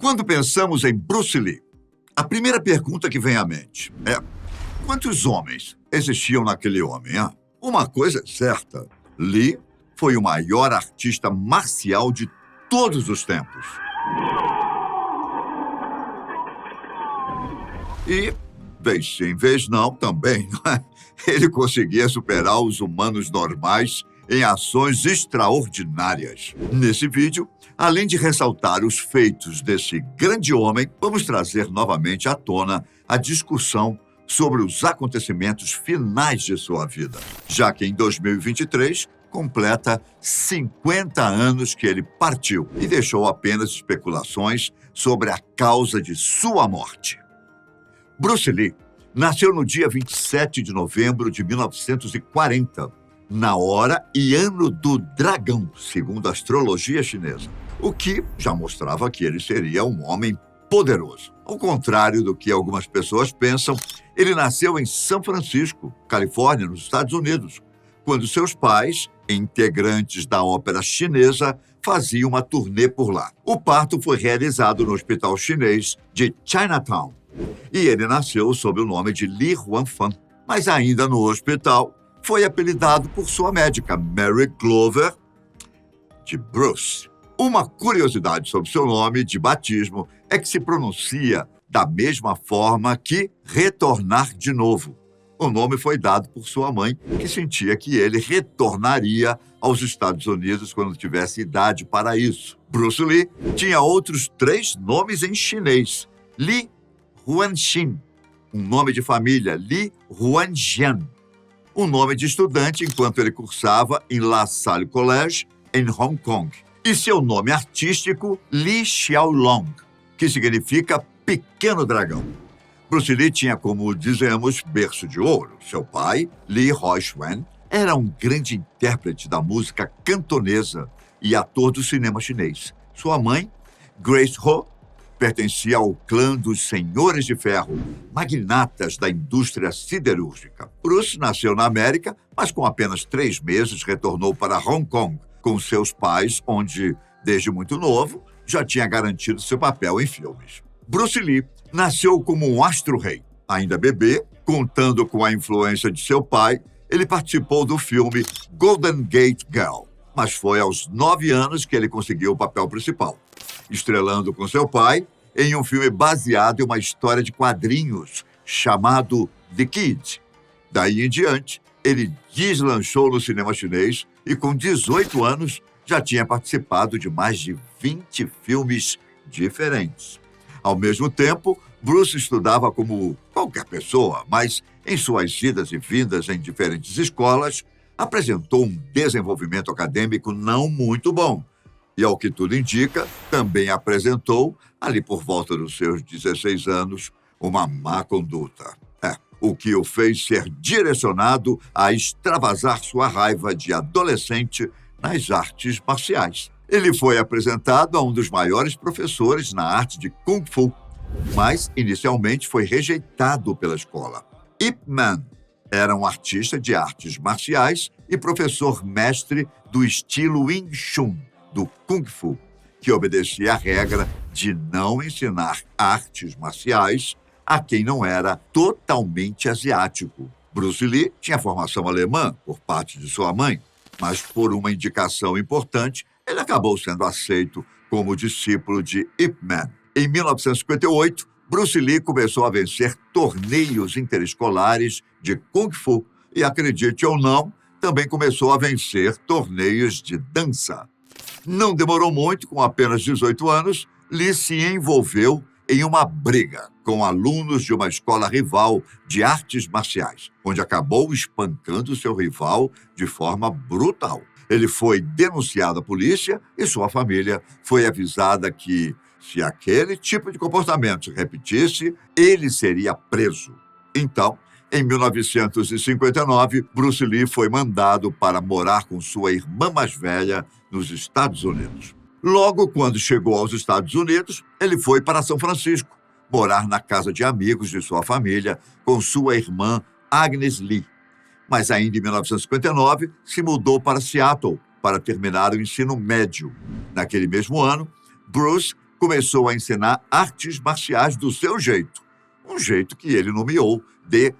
Quando pensamos em Bruce Lee, a primeira pergunta que vem à mente é: quantos homens existiam naquele homem? Hein? Uma coisa é certa, Lee foi o maior artista marcial de todos os tempos. E, vez sim, vez não, também, ele conseguia superar os humanos normais em ações extraordinárias. Nesse vídeo, além de ressaltar os feitos desse grande homem, vamos trazer novamente à tona a discussão sobre os acontecimentos finais de sua vida, já que em 2023 completa 50 anos que ele partiu e deixou apenas especulações sobre a causa de sua morte. Bruce Lee nasceu no dia 27 de novembro de 1940, na hora e ano do dragão, segundo a astrologia chinesa, o que já mostrava que ele seria um homem poderoso. Ao contrário do que algumas pessoas pensam, ele nasceu em São Francisco, Califórnia, nos Estados Unidos, quando seus pais, integrantes da ópera chinesa, faziam uma turnê por lá. O parto foi realizado no hospital chinês de Chinatown, e ele nasceu sob o nome de Li Huanfan. Mas ainda no hospital, foi apelidado por sua médica, Mary Glover, de Bruce. Uma curiosidade sobre seu nome de batismo é que se pronuncia da mesma forma que retornar de novo. O nome foi dado por sua mãe, que sentia que ele retornaria aos Estados Unidos quando tivesse idade para isso. Bruce Lee tinha outros 3 nomes em chinês: Li Huanxin, um nome de família, Li Huanjian, um nome de estudante enquanto ele cursava em La Salle College, em Hong Kong, e seu nome artístico, Li Xiaolong, que significa Pequeno Dragão. Bruce Lee tinha, como dizemos, berço de ouro. Seu pai, Li Huaixuan, era um grande intérprete da música cantonesa e ator do cinema chinês. Sua mãe, Grace Ho, pertencia ao clã dos Senhores de Ferro, magnatas da indústria siderúrgica. Bruce nasceu na América, mas com apenas 3 meses retornou para Hong Kong com seus pais, onde, desde muito novo, já tinha garantido seu papel em filmes. Bruce Lee nasceu como um astro-rei. Ainda bebê, contando com a influência de seu pai, ele participou do filme Golden Gate Girl, mas foi aos 9 anos que ele conseguiu o papel principal, estrelando com seu pai em um filme baseado em uma história de quadrinhos chamado The Kid. Daí em diante, ele deslanchou no cinema chinês e, com 18 anos, já tinha participado de mais de 20 filmes diferentes. Ao mesmo tempo, Bruce estudava como qualquer pessoa, mas em suas idas e vindas em diferentes escolas, apresentou um desenvolvimento acadêmico não muito bom. E, ao que tudo indica, também apresentou, ali por volta dos seus 16 anos, uma má conduta. O que o fez ser direcionado a extravasar sua raiva de adolescente nas artes marciais. Ele foi apresentado a um dos maiores professores na arte de Kung Fu, mas inicialmente foi rejeitado pela escola. Ip Man era um artista de artes marciais e professor mestre do estilo Wing Chun, do Kung Fu, que obedecia a regra de não ensinar artes marciais a quem não era totalmente asiático. Bruce Lee tinha formação alemã por parte de sua mãe, mas por uma indicação importante, ele acabou sendo aceito como discípulo de Ip Man. Em 1958, Bruce Lee começou a vencer torneios interescolares de Kung Fu e, acredite ou não, também começou a vencer torneios de dança. Não demorou muito, com apenas 18 anos, Lee se envolveu em uma briga com alunos de uma escola rival de artes marciais, onde acabou espancando seu rival de forma brutal. Ele foi denunciado à polícia e sua família foi avisada que, se aquele tipo de comportamento se repetisse, ele seria preso. Então, em 1959, Bruce Lee foi mandado para morar com sua irmã mais velha nos Estados Unidos. Logo quando chegou aos Estados Unidos, ele foi para São Francisco, morar na casa de amigos de sua família com sua irmã Agnes Lee. Mas ainda em 1959, se mudou para Seattle para terminar o ensino médio. Naquele mesmo ano, Bruce começou a ensinar artes marciais do seu jeito, um jeito que ele nomeou de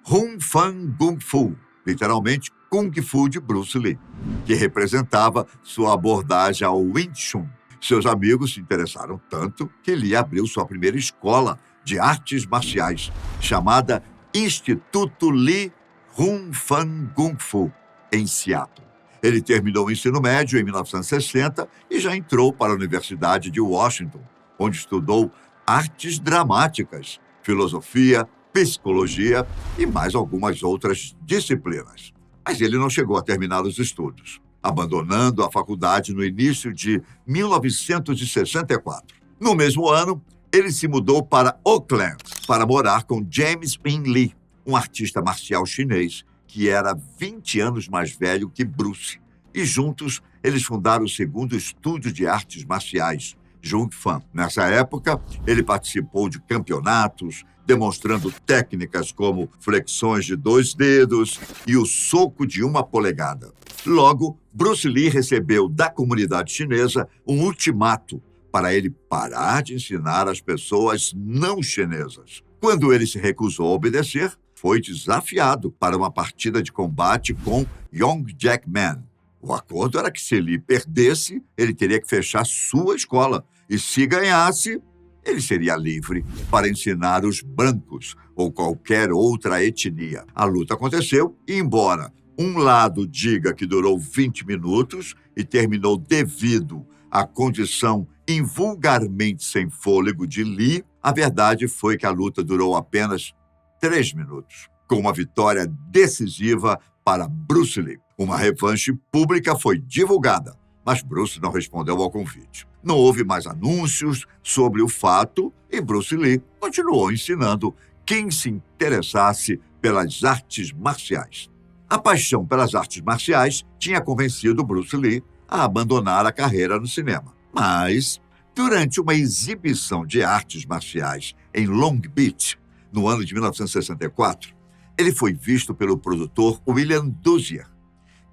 Hung Fan Gung Fu, literalmente Kung Fu de Bruce Lee, que representava sua abordagem ao Wing Chun. Seus amigos se interessaram tanto que Lee abriu sua primeira escola de artes marciais, chamada Instituto Lee Hung Fan Gung Fu, em Seattle. Ele terminou o ensino médio em 1960 e já entrou para a Universidade de Washington, onde estudou artes dramáticas, filosofia, psicologia e mais algumas outras disciplinas. Mas ele não chegou a terminar os estudos, abandonando a faculdade no início de 1964. No mesmo ano, ele se mudou para Oakland para morar com James Win Lee, um artista marcial chinês que era 20 anos mais velho que Bruce. E juntos, eles fundaram o segundo estúdio de artes marciais, Jung Fan. Nessa época, ele participou de campeonatos, demonstrando técnicas como flexões de 2 dedos e o soco de 1 polegada. Logo, Bruce Lee recebeu da comunidade chinesa um ultimato para ele parar de ensinar as pessoas não chinesas. Quando ele se recusou a obedecer, foi desafiado para uma partida de combate com Yong Jack Man. O acordo era que se Lee perdesse, ele teria que fechar sua escola. E se ganhasse, ele seria livre para ensinar os brancos ou qualquer outra etnia. A luta aconteceu e, embora um lado diga que durou 20 minutos e terminou devido à condição invulgarmente sem fôlego de Lee, a verdade foi que a luta durou apenas 3 minutos, com uma vitória decisiva para Bruce Lee. Uma revanche pública foi divulgada, mas Bruce não respondeu ao convite. Não houve mais anúncios sobre o fato e Bruce Lee continuou ensinando quem se interessasse pelas artes marciais. A paixão pelas artes marciais tinha convencido Bruce Lee a abandonar a carreira no cinema. Mas, durante uma exibição de artes marciais em Long Beach, no ano de 1964, ele foi visto pelo produtor William Dozier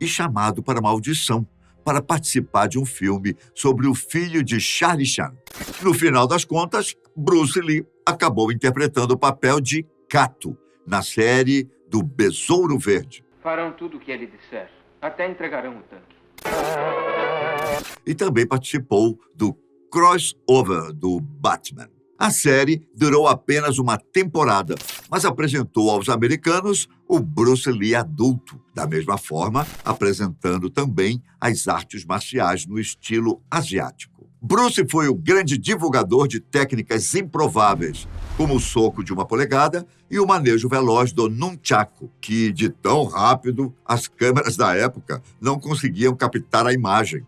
e chamado para uma audição para participar de um filme sobre o filho de Charlie Chan. No final das contas, Bruce Lee acabou interpretando o papel de Kato na série do Besouro Verde. Farão tudo o que ele disser, até entregarão o tanque. E também participou do crossover do Batman. A série durou apenas uma temporada, mas apresentou aos americanos o Bruce Lee adulto, da mesma forma apresentando também as artes marciais no estilo asiático. Bruce foi o grande divulgador de técnicas improváveis, como o soco de 1 polegada e o manejo veloz do nunchaku, que, de tão rápido, as câmeras da época não conseguiam captar a imagem.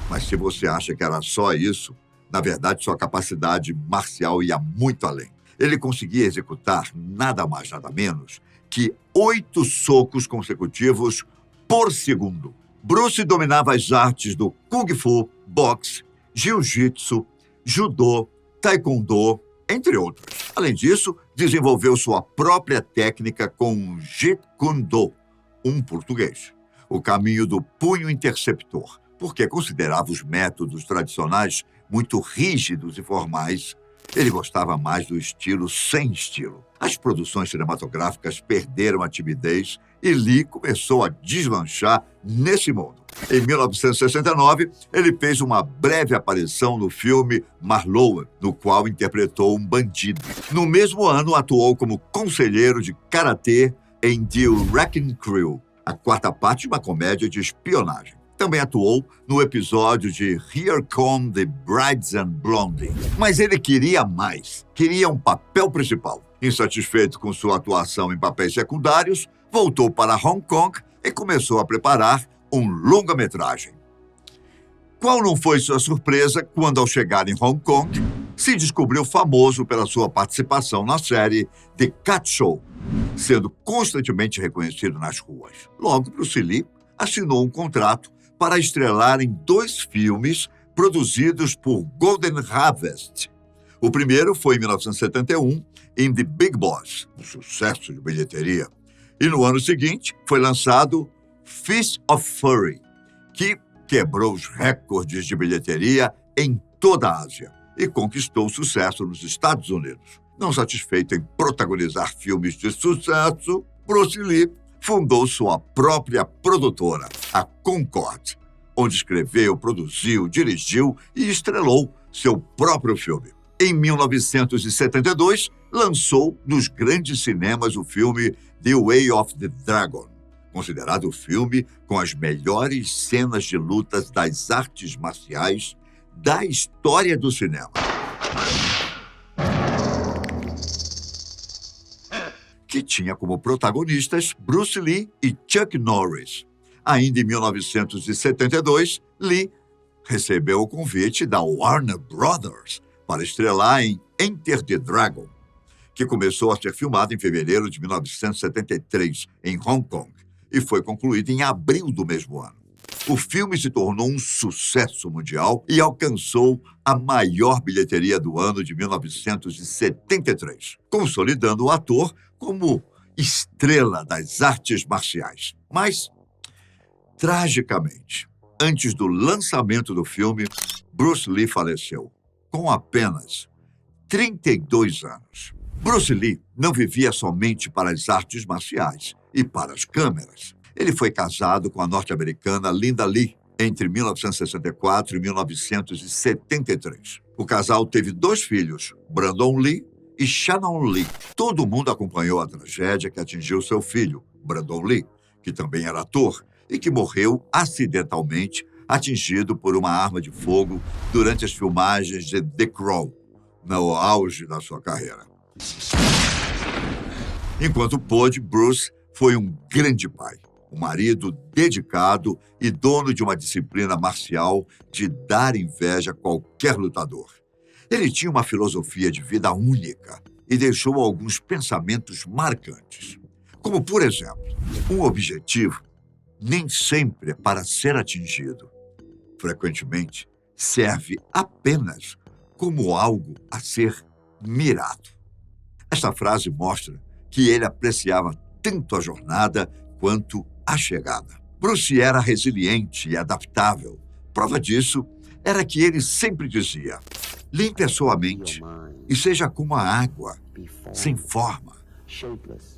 Mas se você acha que era só isso, na verdade sua capacidade marcial ia muito além. Ele conseguia executar nada mais, nada menos que 8 socos consecutivos por segundo. Bruce dominava as artes do Kung Fu, boxe, Jiu-Jitsu, Judô, Taekwondo, entre outros. Além disso, desenvolveu sua própria técnica com Jeet Kune Do, um português, o caminho do punho interceptor, porque considerava os métodos tradicionais muito rígidos e formais. Ele gostava mais do estilo sem estilo. As produções cinematográficas perderam a timidez e Lee começou a deslanchar nesse mundo. Em 1969, ele fez uma breve aparição no filme Marlowe, no qual interpretou um bandido. No mesmo ano, atuou como conselheiro de karatê em The Wrecking Crew, a 4ª parte de uma comédia de espionagem. Também atuou no episódio de Here Come the Brides and Blondie. Mas ele queria mais. Queria um papel principal. Insatisfeito com sua atuação em papéis secundários, voltou para Hong Kong e começou a preparar um longa-metragem. Qual não foi sua surpresa quando, ao chegar em Hong Kong, se descobriu famoso pela sua participação na série The Cat Show, sendo constantemente reconhecido nas ruas. Logo, Bruce Lee assinou um contrato para estrelar em 2 filmes produzidos por Golden Harvest. O primeiro foi em 1971, em The Big Boss, um sucesso de bilheteria. E no ano seguinte foi lançado Fist of Fury, que quebrou os recordes de bilheteria em toda a Ásia e conquistou sucesso nos Estados Unidos. Não satisfeito em protagonizar filmes de sucesso, Bruce Lee fundou sua própria produtora, a Concord, onde escreveu, produziu, dirigiu e estrelou seu próprio filme. Em 1972, lançou nos grandes cinemas o filme The Way of the Dragon, considerado o filme com as melhores cenas de lutas das artes marciais da história do cinema. Que tinha como protagonistas Bruce Lee e Chuck Norris. Ainda em 1972, Lee recebeu o convite da Warner Brothers para estrelar em Enter the Dragon, que começou a ser filmado em fevereiro de 1973 em Hong Kong e foi concluído em abril do mesmo ano. O filme se tornou um sucesso mundial e alcançou a maior bilheteria do ano de 1973, consolidando o ator como estrela das artes marciais. Mas, tragicamente, antes do lançamento do filme, Bruce Lee faleceu, com apenas 32 anos. Bruce Lee não vivia somente para as artes marciais e para as câmeras. Ele foi casado com a norte-americana Linda Lee entre 1964 e 1973. O casal teve 2 filhos, Brandon Lee e Shannon Lee. Todo mundo acompanhou a tragédia que atingiu seu filho, Brandon Lee, que também era ator e que morreu acidentalmente atingido por uma arma de fogo durante as filmagens de The Crow, no auge da sua carreira. Enquanto pôde, Bruce foi um grande pai, um marido dedicado e dono de uma disciplina marcial de dar inveja a qualquer lutador. Ele tinha uma filosofia de vida única e deixou alguns pensamentos marcantes. Como, por exemplo, um objetivo nem sempre é para ser atingido. Frequentemente, serve apenas como algo a ser mirado. Esta frase mostra que ele apreciava tanto a jornada quanto a chegada. Bruce era resiliente e adaptável. Prova disso era que ele sempre dizia: limpe a sua mente e seja como a água, sem forma.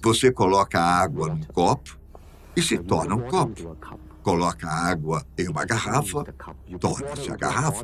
Você coloca a água num copo e se torna um copo. Coloca a água em uma garrafa, torna-se a garrafa.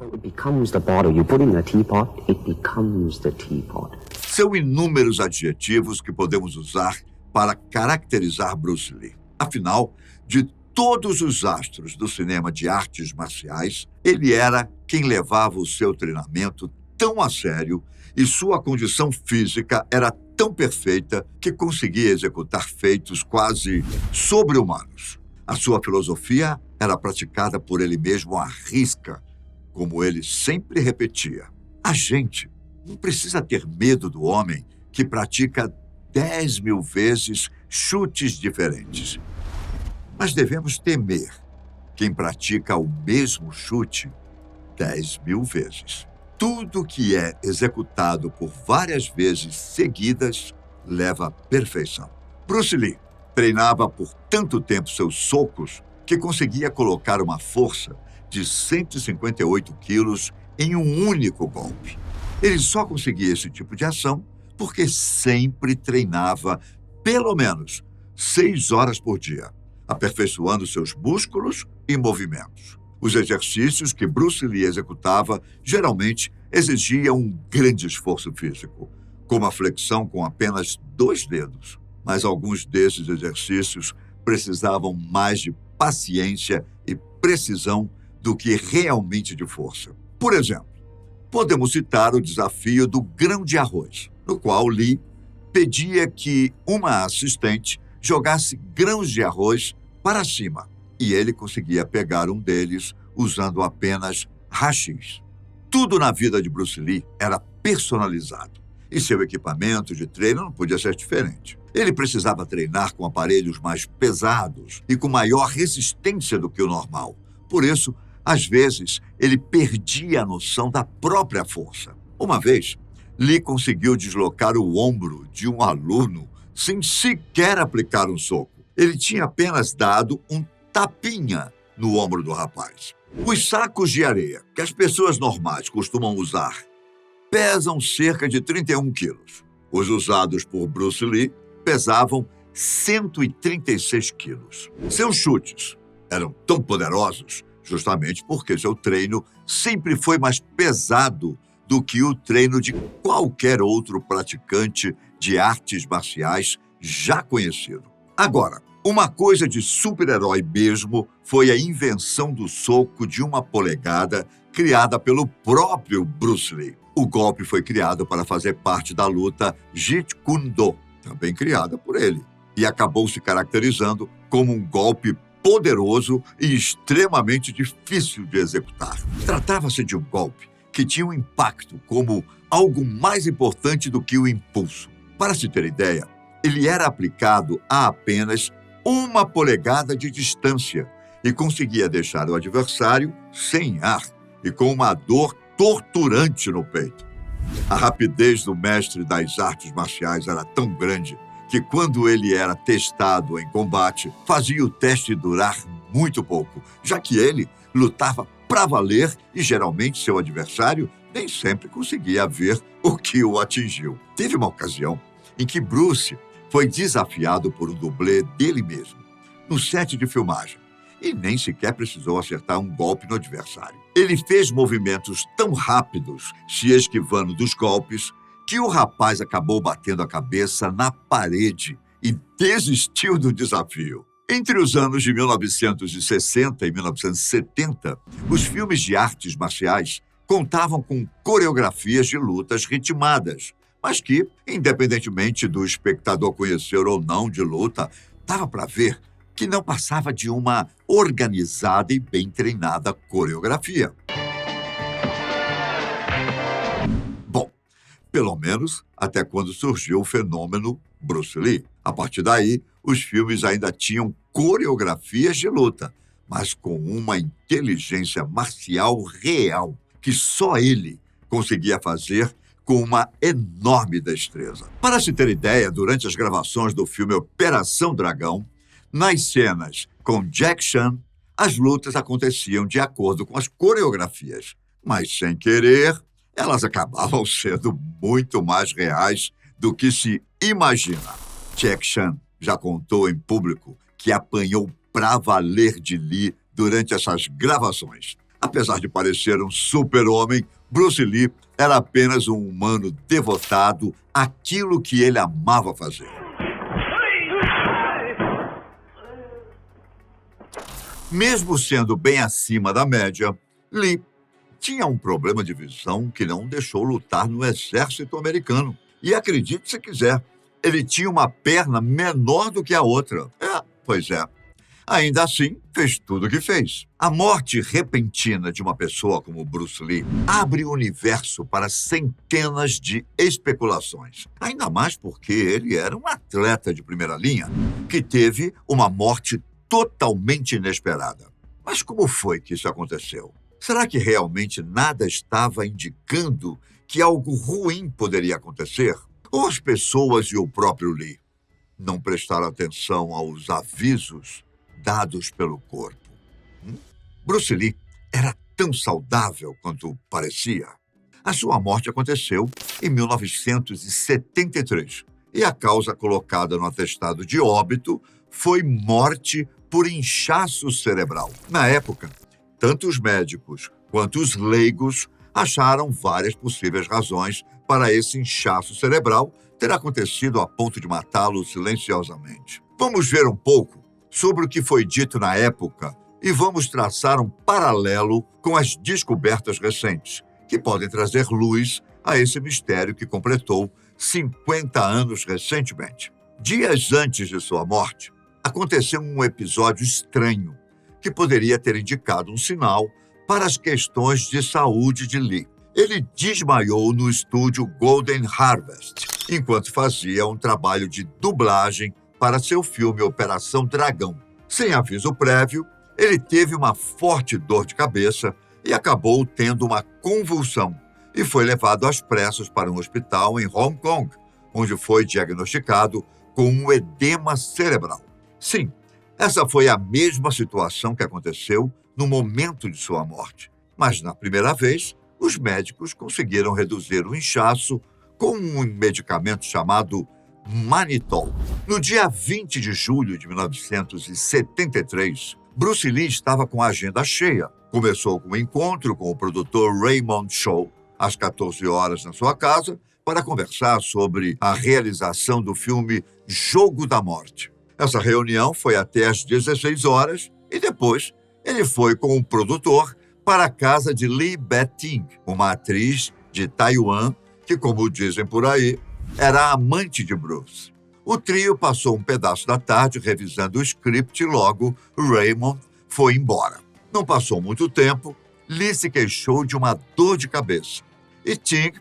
São inúmeros adjetivos que podemos usar para caracterizar Bruce Lee. Afinal, de todos os astros do cinema de artes marciais, ele era quem levava o seu treinamento tão a sério e sua condição física era tão perfeita que conseguia executar feitos quase sobre-humanos. A sua filosofia era praticada por ele mesmo à risca, como ele sempre repetia. A gente não precisa ter medo do homem que pratica 10.000 vezes chutes diferentes. Mas devemos temer quem pratica o mesmo chute 10.000 vezes. Tudo que é executado por várias vezes seguidas leva à perfeição. Bruce Lee treinava por tanto tempo seus socos que conseguia colocar uma força de 158 quilos em um único golpe. Ele só conseguia esse tipo de ação porque sempre treinava pelo menos 6 horas por dia, aperfeiçoando seus músculos e movimentos. Os exercícios que Bruce Lee executava geralmente exigiam um grande esforço físico, como a flexão com apenas 2 dedos. Mas alguns desses exercícios precisavam mais de paciência e precisão do que realmente de força. Por exemplo, podemos citar o desafio do grão de arroz, no qual Lee pedia que uma assistente jogasse grãos de arroz para cima, e ele conseguia pegar um deles usando apenas rachis. Tudo na vida de Bruce Lee era personalizado, e seu equipamento de treino não podia ser diferente. Ele precisava treinar com aparelhos mais pesados e com maior resistência do que o normal. Por isso, às vezes, ele perdia a noção da própria força. Uma vez, Lee conseguiu deslocar o ombro de um aluno sem sequer aplicar um soco. Ele tinha apenas dado um tapinha no ombro do rapaz. Os sacos de areia que as pessoas normais costumam usar pesam cerca de 31 quilos. Os usados por Bruce Lee pesavam 136 quilos. Seus chutes eram tão poderosos justamente porque seu treino sempre foi mais pesado do que o treino de qualquer outro praticante de artes marciais já conhecido. Agora, uma coisa de super-herói mesmo foi a invenção do soco de 1 polegada criada pelo próprio Bruce Lee. O golpe foi criado para fazer parte da luta Jeet Kune Do, também criada por ele, e acabou se caracterizando como um golpe poderoso e extremamente difícil de executar. Tratava-se de um golpe que tinha um impacto como algo mais importante do que o impulso. Para se ter ideia, ele era aplicado a apenas 1 polegada de distância e conseguia deixar o adversário sem ar e com uma dor torturante no peito. A rapidez do mestre das artes marciais era tão grande que, quando ele era testado em combate, fazia o teste durar muito pouco, já que ele lutava para valer e, geralmente, seu adversário nem sempre conseguia ver o que o atingiu. Teve uma ocasião em que Bruce foi desafiado por um dublê dele mesmo, no set de filmagem, e nem sequer precisou acertar um golpe no adversário. Ele fez movimentos tão rápidos, se esquivando dos golpes, que o rapaz acabou batendo a cabeça na parede e desistiu do desafio. Entre os anos de 1960 e 1970, os filmes de artes marciais contavam com coreografias de lutas ritmadas, mas que, independentemente do espectador conhecer ou não de luta, dava para ver que não passava de uma organizada e bem treinada coreografia. Bom, pelo menos até quando surgiu o fenômeno Bruce Lee. A partir daí, os filmes ainda tinham coreografias de luta, mas com uma inteligência marcial real, que só ele conseguia fazer com uma enorme destreza. Para se ter ideia, durante as gravações do filme Operação Dragão, nas cenas com Jack Chan, as lutas aconteciam de acordo com as coreografias, mas, sem querer, elas acabavam sendo muito mais reais do que se imagina. Jack Chan já contou em público que apanhou pra valer de Lee durante essas gravações. Apesar de parecer um super-homem, Bruce Lee era apenas um humano devotado àquilo que ele amava fazer. Mesmo sendo bem acima da média, Lee tinha um problema de visão que não deixou lutar no exército americano. E acredite se quiser, ele tinha uma perna menor do que a outra. Pois é. Ainda assim, fez tudo o que fez. A morte repentina de uma pessoa como Bruce Lee abre o universo para centenas de especulações. Ainda mais porque ele era um atleta de primeira linha que teve uma morte totalmente inesperada. Mas como foi que isso aconteceu? Será que realmente nada estava indicando que algo ruim poderia acontecer? Ou as pessoas e o próprio Lee não prestaram atenção aos avisos dados pelo corpo? Bruce Lee era tão saudável quanto parecia. A sua morte aconteceu em 1973 e a causa colocada no atestado de óbito foi morte por inchaço cerebral. Na época, tanto os médicos quanto os leigos acharam várias possíveis razões para esse inchaço cerebral ter acontecido a ponto de matá-lo silenciosamente. Vamos ver um pouco sobre o que foi dito na época e vamos traçar um paralelo com as descobertas recentes, que podem trazer luz a esse mistério que completou 50 anos recentemente. Dias antes de sua morte, aconteceu um episódio estranho que poderia ter indicado um sinal para as questões de saúde de Lee. Ele desmaiou no estúdio Golden Harvest, enquanto fazia um trabalho de dublagem para seu filme Operação Dragão. Sem aviso prévio, ele teve uma forte dor de cabeça e acabou tendo uma convulsão e foi levado às pressas para um hospital em Hong Kong, onde foi diagnosticado com um edema cerebral. Sim, Essa foi a mesma situação que aconteceu no momento de sua morte. Mas, na primeira vez, os médicos conseguiram reduzir o inchaço com um medicamento chamado Manitol. No dia 20 de julho de 1973, Bruce Lee estava com a agenda cheia. Começou com um encontro com o produtor Raymond Shaw, às 14 horas na sua casa, para conversar sobre a realização do filme Jogo da Morte. Essa reunião foi até às 16 horas e depois ele foi com o produtor para a casa de Li Bet-ting, uma atriz de Taiwan que, como dizem por aí, era amante de Bruce. O trio passou um pedaço da tarde revisando o script e logo Raymond foi embora. Não passou muito tempo, Lee se queixou de uma dor de cabeça e Ting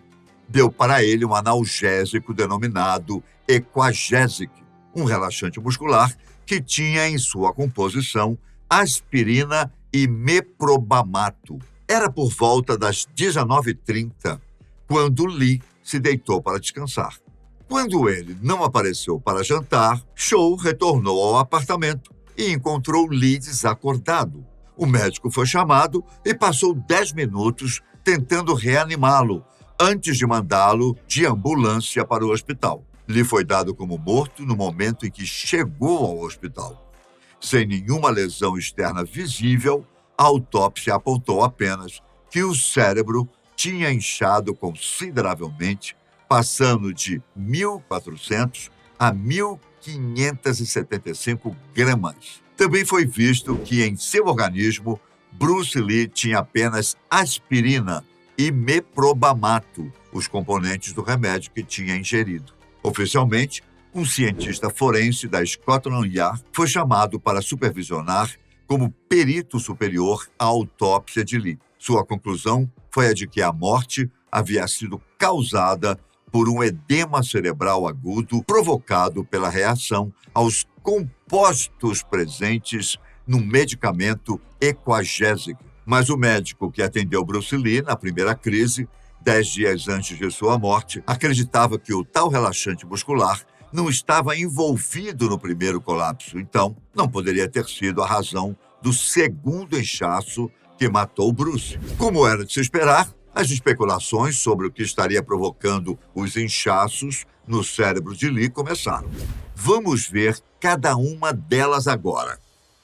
deu para ele um analgésico denominado Equagesic, um relaxante muscular que tinha em sua composição aspirina e meprobamato. Era por volta das 19h30 quando Lee se deitou para descansar. Quando ele não apareceu para jantar, Shaw retornou ao apartamento e encontrou Lee desacordado. O médico foi chamado e passou 10 minutos tentando reanimá-lo, antes de mandá-lo de ambulância para o hospital. Lee foi dado como morto no momento em que chegou ao hospital. Sem nenhuma lesão externa visível, a autópsia apontou apenas que o cérebro tinha inchado consideravelmente, passando de 1.400 a 1.575 gramas. Também foi visto que em seu organismo, Bruce Lee tinha apenas aspirina e meprobamato, os componentes do remédio que tinha ingerido. Oficialmente, um cientista forense da Scotland Yard foi chamado para supervisionar como perito superior à autópsia de Lee. Sua conclusão foi a de que a morte havia sido causada por um edema cerebral agudo provocado pela reação aos compostos presentes no medicamento Equagesic. Mas o médico que atendeu Bruce Lee na primeira crise, 10 dias antes de sua morte, acreditava que o tal relaxante muscular não estava envolvido no primeiro colapso, então não poderia ter sido a razão do segundo inchaço que matou Bruce. Como era de se esperar, as especulações sobre o que estaria provocando os inchaços no cérebro de Lee começaram. Vamos ver cada uma delas agora.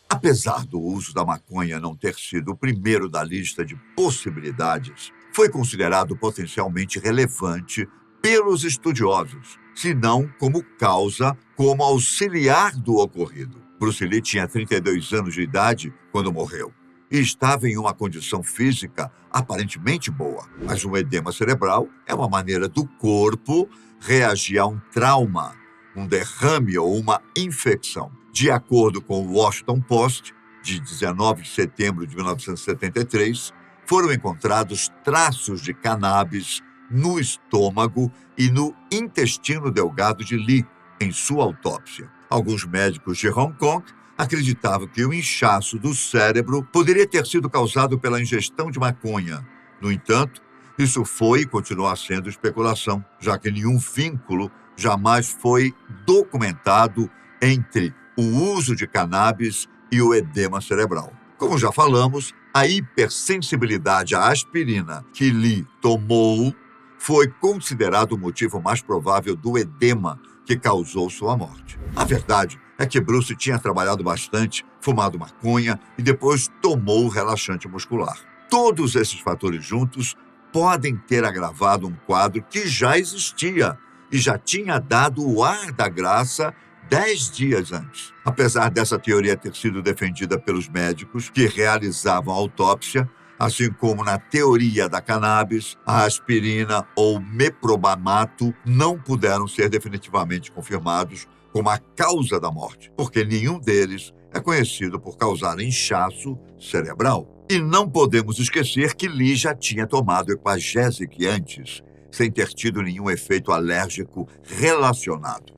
Apesar do uso da maconha não ter sido o primeiro da lista de possibilidades, foi considerado potencialmente relevante pelos estudiosos, se não como causa, como auxiliar do ocorrido. Bruce Lee tinha 32 anos de idade quando morreu e estava em uma condição física aparentemente boa. Mas um edema cerebral é uma maneira do corpo reagir a um trauma, um derrame ou uma infecção. De acordo com o Washington Post, de 19 de setembro de 1973, foram encontrados traços de cannabis no estômago e no intestino delgado de Lee em sua autópsia. Alguns médicos de Hong Kong acreditavam que o inchaço do cérebro poderia ter sido causado pela ingestão de maconha. No entanto, isso foi e continua sendo especulação, já que nenhum vínculo jamais foi documentado entre o uso de cannabis e o edema cerebral. Como já falamos, a hipersensibilidade à aspirina que Lee tomou foi considerado o motivo mais provável do edema que causou sua morte. A verdade é que Bruce tinha trabalhado bastante, fumado maconha e depois tomou o relaxante muscular. Todos esses fatores juntos podem ter agravado um quadro que já existia e já tinha dado o ar da graça 10 dias antes. Apesar dessa teoria ter sido defendida pelos médicos que realizavam a autópsia, assim como na teoria da cannabis, a aspirina ou meprobamato não puderam ser definitivamente confirmados como a causa da morte, porque nenhum deles é conhecido por causar inchaço cerebral. E não podemos esquecer que Lee já tinha tomado Equagesic antes, sem ter tido nenhum efeito alérgico relacionado.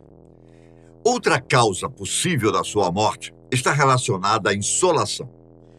Outra causa possível da sua morte está relacionada à insolação.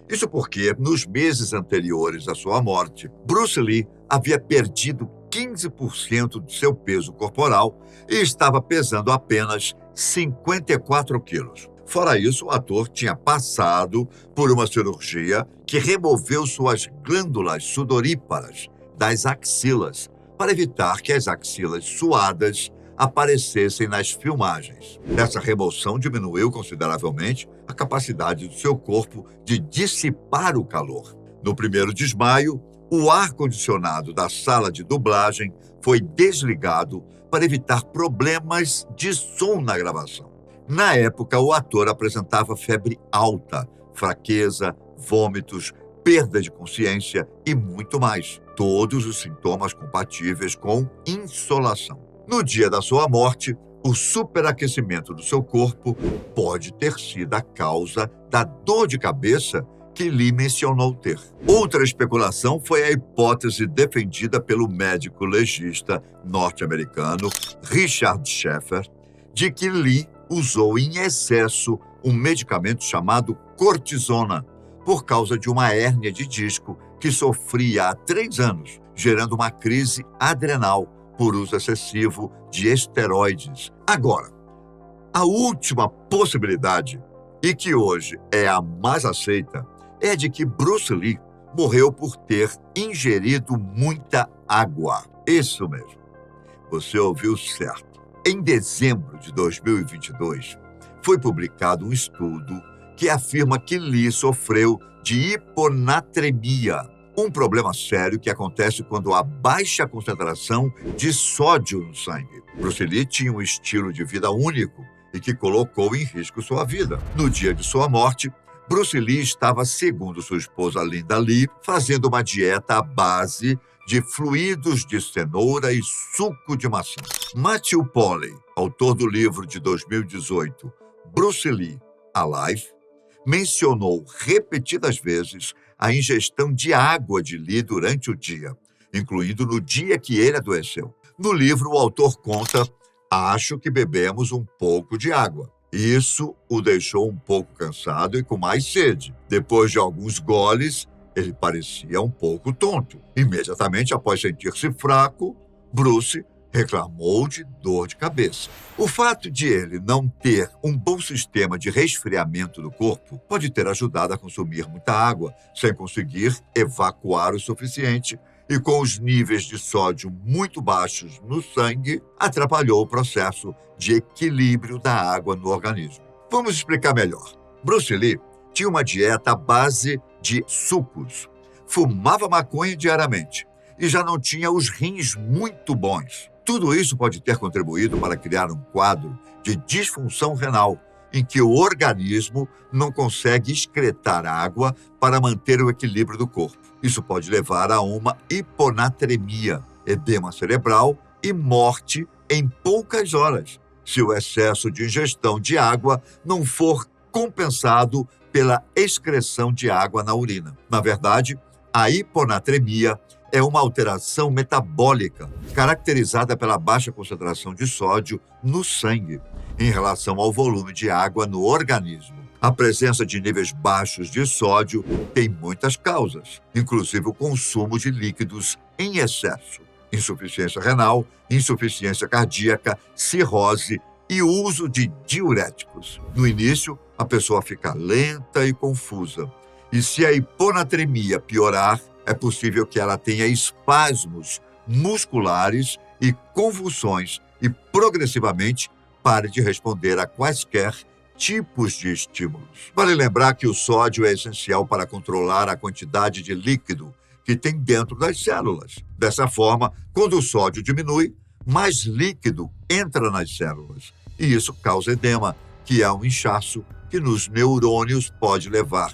Isso porque, nos meses anteriores à sua morte, Bruce Lee havia perdido 15% de seu peso corporal e estava pesando apenas 54 quilos. Fora isso, o ator tinha passado por uma cirurgia que removeu suas glândulas sudoríparas das axilas para evitar que as axilas suadas aparecessem nas filmagens. Essa remoção diminuiu consideravelmente a capacidade do seu corpo de dissipar o calor. No primeiro desmaio, o ar-condicionado da sala de dublagem foi desligado para evitar problemas de som na gravação. Na época, o ator apresentava febre alta, fraqueza, vômitos, perda de consciência e muito mais. Todos os sintomas compatíveis com insolação. No dia da sua morte, o superaquecimento do seu corpo pode ter sido a causa da dor de cabeça que Lee mencionou ter. Outra especulação foi a hipótese defendida pelo médico legista norte-americano Richard Schaeffer de que Lee usou em excesso um medicamento chamado cortisona por causa de uma hérnia de disco que sofria há 3 anos, gerando uma crise adrenal por uso excessivo de esteroides. Agora, a última possibilidade, e que hoje é a mais aceita, é de que Bruce Lee morreu por ter ingerido muita água. Isso mesmo. Você ouviu certo. Em dezembro de 2022, foi publicado um estudo que afirma que Lee sofreu de hiponatremia, um problema sério que acontece quando há baixa concentração de sódio no sangue. Bruce Lee tinha um estilo de vida único e que colocou em risco sua vida. No dia de sua morte, Bruce Lee estava, segundo sua esposa Linda Lee, fazendo uma dieta à base de fluidos de cenoura e suco de maçã. Matthew Polly, autor do livro de 2018, Bruce Lee, Alive, mencionou repetidas vezes a ingestão de água de Lee durante o dia, incluindo no dia que ele adoeceu. No livro, o autor conta: acho que bebemos um pouco de água. Isso o deixou um pouco cansado e com mais sede. Depois de alguns goles, ele parecia um pouco tonto. Imediatamente após sentir-se fraco, Bruce reclamou de dor de cabeça. O fato de ele não ter um bom sistema de resfriamento do corpo pode ter ajudado a consumir muita água, sem conseguir evacuar o suficiente, e com os níveis de sódio muito baixos no sangue, atrapalhou o processo de equilíbrio da água no organismo. Vamos explicar melhor. Bruce Lee tinha uma dieta à base de sucos, fumava maconha diariamente e já não tinha os rins muito bons. Tudo isso pode ter contribuído para criar um quadro de disfunção renal, em que o organismo não consegue excretar água para manter o equilíbrio do corpo. Isso pode levar a uma hiponatremia, edema cerebral e morte em poucas horas, se o excesso de ingestão de água não for compensado pela excreção de água na urina. Na verdade, a hiponatremia é uma alteração metabólica caracterizada pela baixa concentração de sódio no sangue em relação ao volume de água no organismo. A presença de níveis baixos de sódio tem muitas causas, inclusive o consumo de líquidos em excesso, insuficiência renal, insuficiência cardíaca, cirrose e uso de diuréticos. No início, a pessoa fica lenta e confusa. E se a hiponatremia piorar, é possível que ela tenha espasmos musculares e convulsões e, progressivamente, pare de responder a quaisquer tipos de estímulos. Vale lembrar que o sódio é essencial para controlar a quantidade de líquido que tem dentro das células. Dessa forma, quando o sódio diminui, mais líquido entra nas células. E isso causa edema, que é um inchaço que nos neurônios pode levar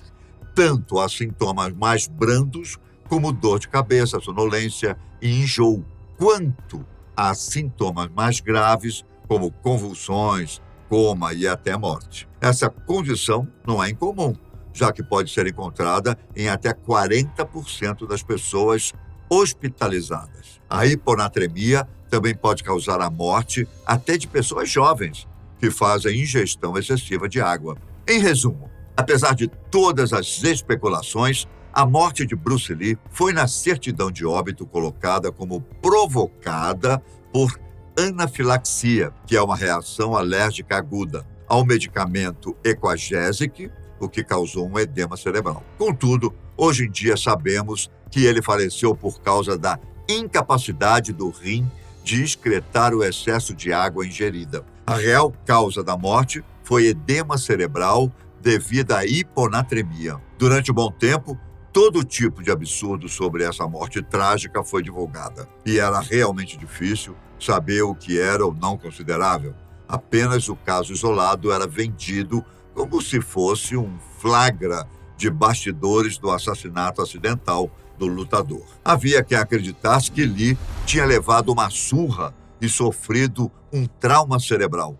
tanto a sintomas mais brandos, como dor de cabeça, sonolência e enjoo, quanto a sintomas mais graves, como convulsões, coma e até morte. Essa condição não é incomum, já que pode ser encontrada em até 40% das pessoas hospitalizadas. A hiponatremia também pode causar a morte até de pessoas jovens que fazem ingestão excessiva de água. Em resumo, apesar de todas as especulações, a morte de Bruce Lee foi na certidão de óbito colocada como provocada por anafilaxia, que é uma reação alérgica aguda. ao medicamento Equagesic, o que causou um edema cerebral. Contudo, hoje em dia sabemos que ele faleceu por causa da incapacidade do rim de excretar o excesso de água ingerida. A real causa da morte foi edema cerebral devido à hiponatremia. Durante um bom tempo, todo tipo de absurdo sobre essa morte trágica foi divulgada. E era realmente difícil saber o que era ou não considerável. Apenas o caso isolado era vendido como se fosse um flagra de bastidores do assassinato acidental do lutador. Havia quem acreditasse que Lee tinha levado uma surra e sofrido um trauma cerebral,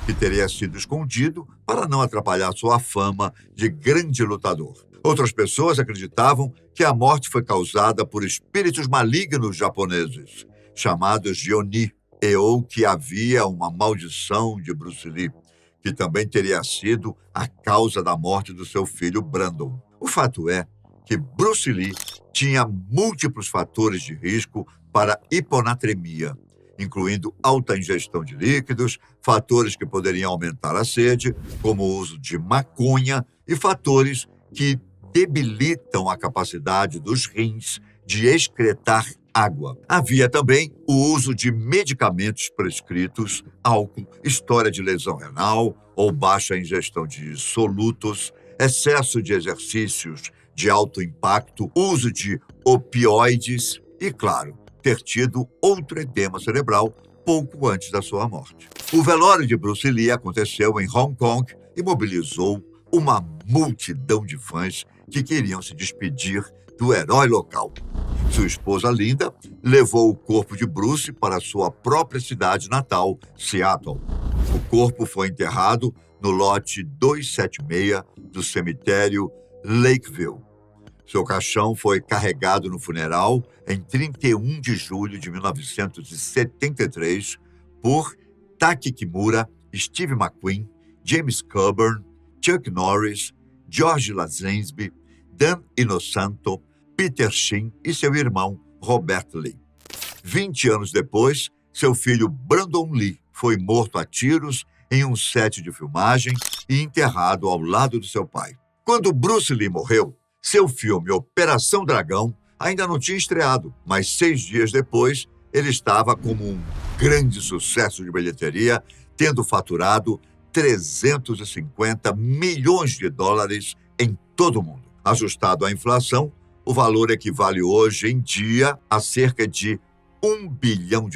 que teria sido escondido para não atrapalhar sua fama de grande lutador. Outras pessoas acreditavam que a morte foi causada por espíritos malignos japoneses, chamados de Oni, ou que havia uma maldição de Bruce Lee, que também teria sido a causa da morte do seu filho Brandon. O fato é que Bruce Lee tinha múltiplos fatores de risco para hiponatremia, incluindo alta ingestão de líquidos, fatores que poderiam aumentar a sede, como o uso de maconha, e fatores que debilitam a capacidade dos rins de excretar água. Havia também o uso de medicamentos prescritos, álcool, história de lesão renal ou baixa ingestão de solutos, excesso de exercícios de alto impacto, uso de opioides e, claro, ter tido outro edema cerebral pouco antes da sua morte. O velório de Bruce Lee aconteceu em Hong Kong e mobilizou uma multidão de fãs que queriam se despedir do herói local. Sua esposa Linda levou o corpo de Bruce para sua própria cidade natal, Seattle. O corpo foi enterrado no lote 276 do cemitério Lakeville. Seu caixão foi carregado no funeral em 31 de julho de 1973 por Taki Kimura, Steve McQueen, James Coburn, Chuck Norris, George Lazenby, Dan Inosanto, Peter Sheen e seu irmão Robert Lee. 20 anos depois, seu filho Brandon Lee foi morto a tiros em um set de filmagem e enterrado ao lado do seu pai. Quando Bruce Lee morreu, seu filme Operação Dragão ainda não tinha estreado, mas 6 dias depois, ele estava como um grande sucesso de bilheteria, tendo faturado 350 milhões de dólares em todo o mundo. Ajustado à inflação, o valor equivale hoje em dia a cerca de $1 bilhão.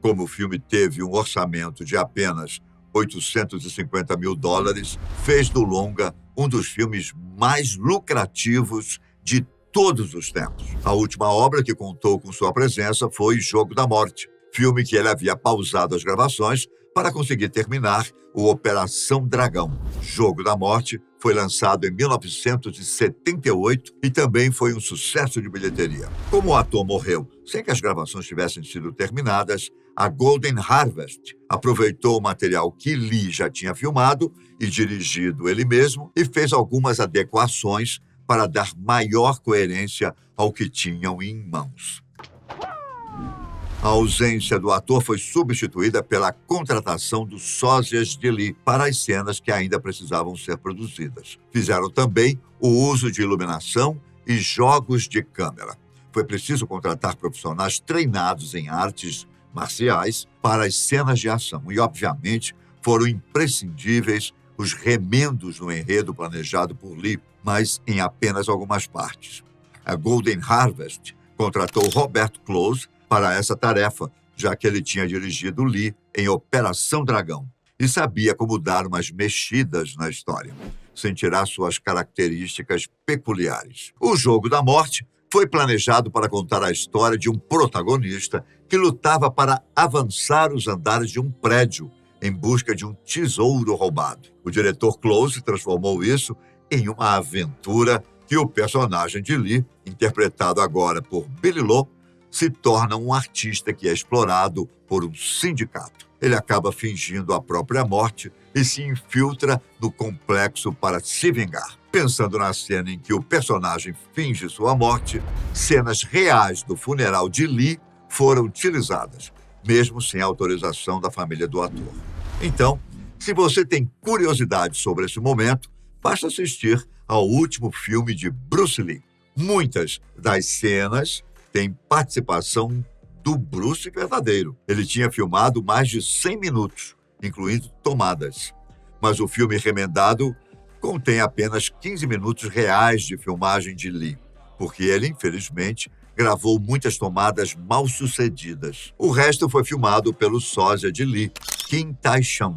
Como o filme teve um orçamento de apenas $850 mil, fez do longa um dos filmes mais lucrativos de todos os tempos. A última obra que contou com sua presença foi Jogo da Morte, filme que ele havia pausado as gravações para conseguir terminar o Operação Dragão. Jogo da Morte foi lançado em 1978 e também foi um sucesso de bilheteria. Como o ator morreu sem que as gravações tivessem sido terminadas, a Golden Harvest aproveitou o material que Lee já tinha filmado e dirigido ele mesmo e fez algumas adequações para dar maior coerência ao que tinham em mãos. A ausência do ator foi substituída pela contratação dos sósias de Lee para as cenas que ainda precisavam ser produzidas. Fizeram também o uso de iluminação e jogos de câmera. Foi preciso contratar profissionais treinados em artes marciais para as cenas de ação e, obviamente, foram imprescindíveis os remendos no enredo planejado por Lee, mas em apenas algumas partes. A Golden Harvest contratou Robert Close para essa tarefa, já que ele tinha dirigido Lee em Operação Dragão e sabia como dar umas mexidas na história, sem tirar suas características peculiares. O Jogo da Morte foi planejado para contar a história de um protagonista que lutava para avançar os andares de um prédio em busca de um tesouro roubado. O diretor Close transformou isso em uma aventura que o personagem de Lee, interpretado agora por Billy Lowe, se torna um artista que é explorado por um sindicato. Ele acaba fingindo a própria morte e se infiltra no complexo para se vingar. Pensando na cena em que o personagem finge sua morte, cenas reais do funeral de Lee foram utilizadas, mesmo sem autorização da família do ator. Então, se você tem curiosidade sobre esse momento, basta assistir ao último filme de Bruce Lee. Muitas das cenas têm participação do Bruce verdadeiro. Ele tinha filmado mais de 100 minutos, incluindo tomadas. Mas o filme remendado contém apenas 15 minutos reais de filmagem de Lee, porque ele, infelizmente, gravou muitas tomadas mal sucedidas. O resto foi filmado pelo sósia de Lee, Kim Tai-shang,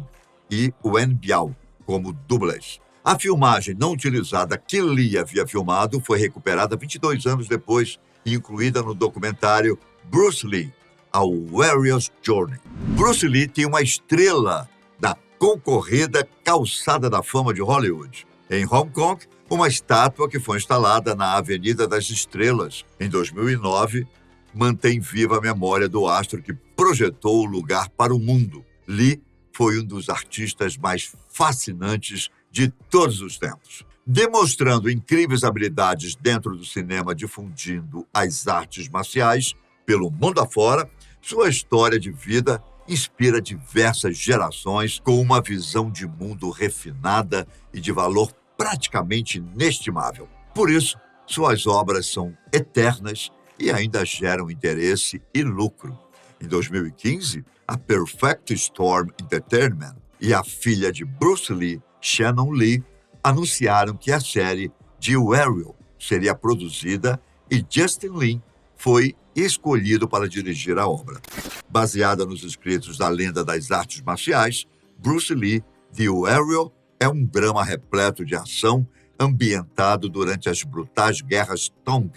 e Wen Biao, como dublês. A filmagem não utilizada que Lee havia filmado foi recuperada 22 anos depois e incluída no documentário Bruce Lee, A Warrior's Journey. Bruce Lee tem uma estrela da concorrida Calçada da Fama de Hollywood. Em Hong Kong, uma estátua que foi instalada na Avenida das Estrelas, em 2009, mantém viva a memória do astro que projetou o lugar para o mundo. Lee foi um dos artistas mais fascinantes de todos os tempos. Demonstrando incríveis habilidades dentro do cinema, difundindo as artes marciais pelo mundo afora, sua história de vida inspira diversas gerações com uma visão de mundo refinada e de valor praticamente inestimável. Por isso, suas obras são eternas e ainda geram interesse e lucro. Em 2015, a Perfect Storm Entertainment e a filha de Bruce Lee, Shannon Lee, anunciaram que a série de Warrior seria produzida e Justin Lin foi escolhido para dirigir a obra. Baseada nos escritos da lenda das artes marciais, Bruce Lee, The Warrior, é um drama repleto de ação ambientado durante as brutais guerras Tong,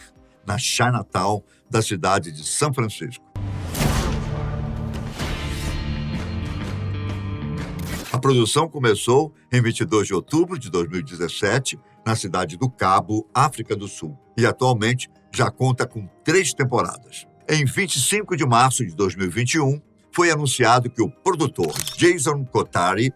na Chinatown da cidade de São Francisco. A produção começou em 22 de outubro de 2017, na cidade do Cabo, África do Sul, e atualmente já conta com 3 temporadas. Em 25 de março de 2021, foi anunciado que o produtor Jason Kotari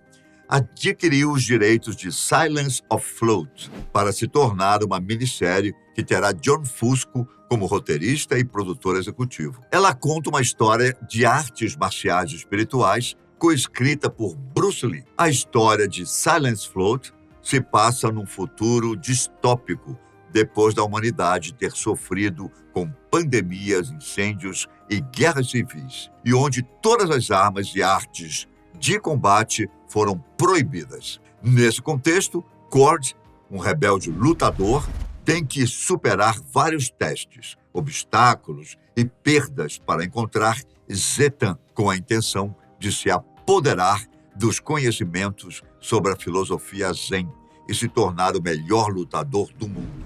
adquiriu os direitos de Silence of Float para se tornar uma minissérie que terá John Fusco como roteirista e produtor executivo. Ela conta uma história de artes marciais espirituais coescrita por Bruce Lee. A história de Silence Float se passa num futuro distópico, depois da humanidade ter sofrido com pandemias, incêndios e guerras civis, e onde todas as armas e artes de combate foram proibidas. Nesse contexto, Cord, um rebelde lutador, tem que superar vários testes, obstáculos e perdas para encontrar Zetan, com a intenção de se apoderar dos conhecimentos sobre a filosofia Zen e se tornar o melhor lutador do mundo.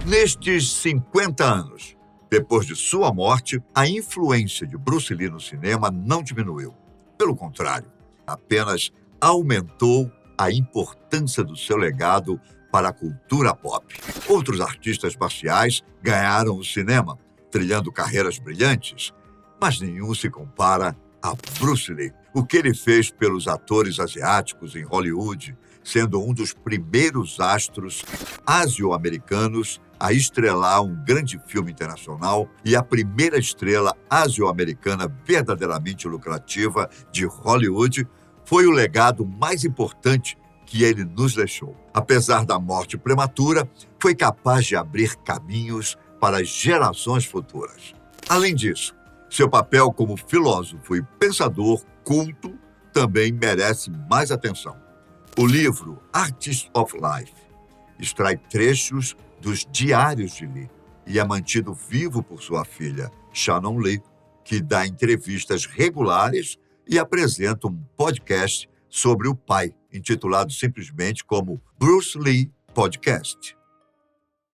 Nestes 50 anos, depois de sua morte, a influência de Bruce Lee no cinema não diminuiu. Pelo contrário, apenas aumentou a importância do seu legado para a cultura pop. Outros artistas marciais ganharam o cinema, trilhando carreiras brilhantes, mas nenhum se compara a Bruce Lee. O que ele fez pelos atores asiáticos em Hollywood, sendo um dos primeiros astros asio-americanos a estrelar um grande filme internacional e a primeira estrela asio-americana verdadeiramente lucrativa de Hollywood, foi o legado mais importante que ele nos deixou. Apesar da morte prematura, foi capaz de abrir caminhos para as gerações futuras. Além disso, seu papel como filósofo e pensador culto também merece mais atenção. O livro Artist of Life extrai trechos dos diários de Lee e é mantido vivo por sua filha, Shannon Lee, que dá entrevistas regulares e apresenta um podcast sobre o pai, intitulado simplesmente como Bruce Lee Podcast.